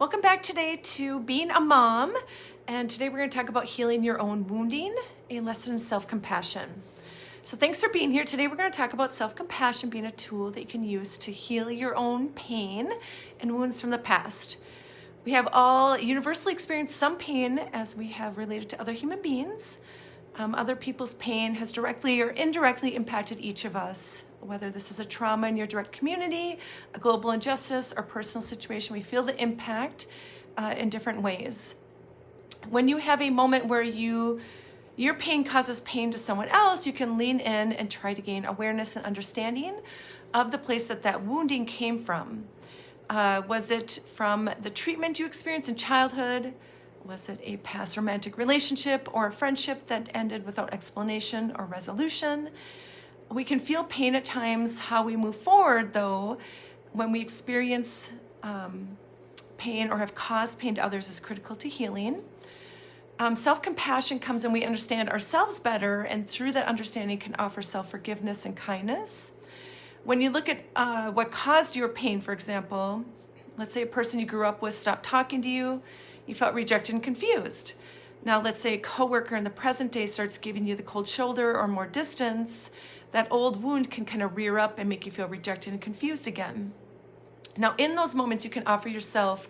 Welcome back today to Being a Mom, and today we're going to talk about healing your own wounding, a lesson in self-compassion. So thanks for being here. Today we're going to talk about self-compassion being a tool that you can use to heal your own pain and wounds from the past. We have all universally experienced some pain as we have related to other human beings. Other people's pain has directly or indirectly impacted each of us. Whether this is a trauma in your direct community, a global injustice, or personal situation, we feel the impact in different ways. When you have a moment where your pain causes pain to someone else, you can lean in and try to gain awareness and understanding of the place that wounding came from. Was it from the treatment you experienced in childhood? Was it a past romantic relationship or a friendship that ended without explanation or resolution? We can feel pain at times. How we move forward, though, when we experience pain or have caused pain to others is critical to healing. Self-compassion comes when we understand ourselves better, and through that understanding can offer self-forgiveness and kindness. When you look at what caused your pain, for example, let's say a person you grew up with stopped talking to you, you felt rejected and confused. Now, let's say a coworker in the present day starts giving you the cold shoulder or more distance. That old wound can kind of rear up and make you feel rejected and confused again. Now, in those moments, you can offer yourself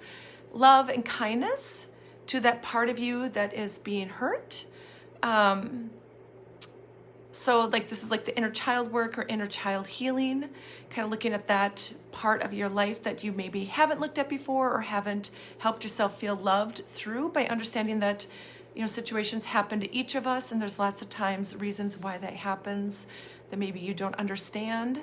love and kindness to that part of you that is being hurt. So this is like the inner child work or inner child healing, kind of looking at that part of your life that you maybe haven't looked at before or haven't helped yourself feel loved through, by understanding that, situations happen to each of us, and there's lots of times reasons why that happens that maybe you don't understand.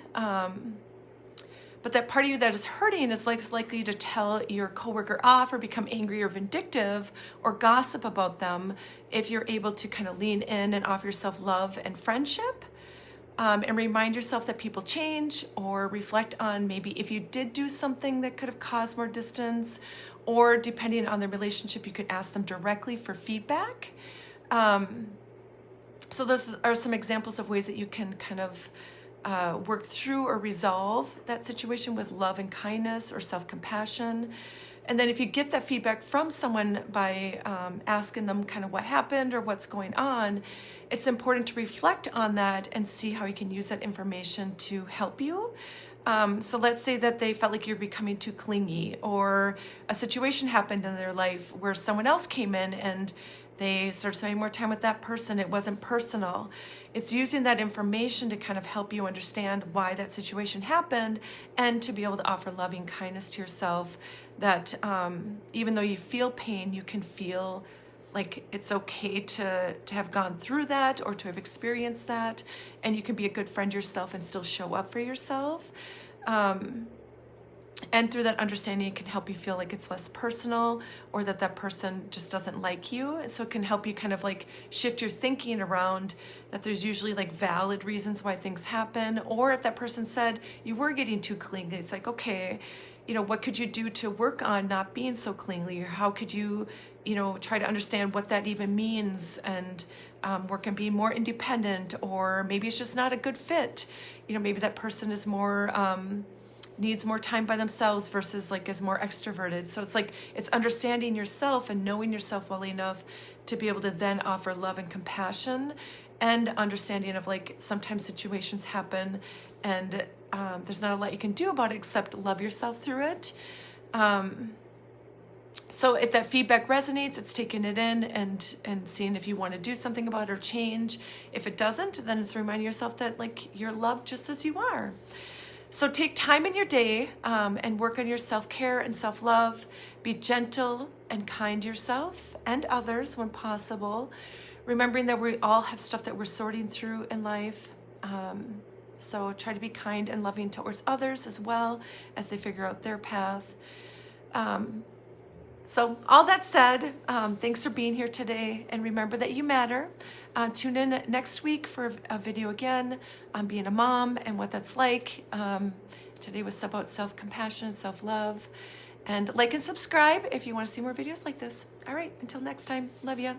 But that part of you that is hurting is likely to tell your coworker off or become angry or vindictive or gossip about them if you're able to kind of lean in and offer yourself love and friendship, and remind yourself that people change, or reflect on maybe if you did do something that could have caused more distance, or depending on the relationship, you could ask them directly for feedback. So those are some examples of ways that you can kind of work through or resolve that situation with love and kindness or self-compassion. And then if you get that feedback from someone by asking them kind of what happened or what's going on, it's important to reflect on that and see how you can use that information to help you. So let's say that they felt like you're becoming too clingy, or a situation happened in their life where someone else came in and they started spending more time with that person. It wasn't personal. It's using that information to kind of help you understand why that situation happened, and to be able to offer loving kindness to yourself, that even though you feel pain, you can feel like it's okay to have gone through that or to have experienced that, and you can be a good friend yourself and still show up for yourself. And through that understanding, it can help you feel like it's less personal, or that person just doesn't like you. So it can help you kind of shift your thinking around that there's usually valid reasons why things happen. Or if that person said you were getting too clingy, it's like, okay, what could you do to work on not being so clingy? Or how could you, try to understand what that even means, and work on being more independent? Or maybe it's just not a good fit. Maybe that person is more, needs more time by themselves versus is more extroverted. So it's understanding yourself and knowing yourself well enough to be able to then offer love and compassion, and understanding of sometimes situations happen and there's not a lot you can do about it except love yourself through it. So if that feedback resonates, it's taking it in and seeing if you want to do something about it or change. If it doesn't, then it's reminding yourself that you're loved just as you are. So take time in your day and work on your self-care and self-love. Be gentle and kind to yourself and others when possible, remembering that we all have stuff that we're sorting through in life. So try to be kind and loving towards others as well as they figure out their path. So all that said, thanks for being here today, and remember that you matter. Tune in next week for a video again on being a mom and what that's like. Today was about self-compassion, self-love, and like and subscribe if you want to see more videos like this. All right, until next time, love ya.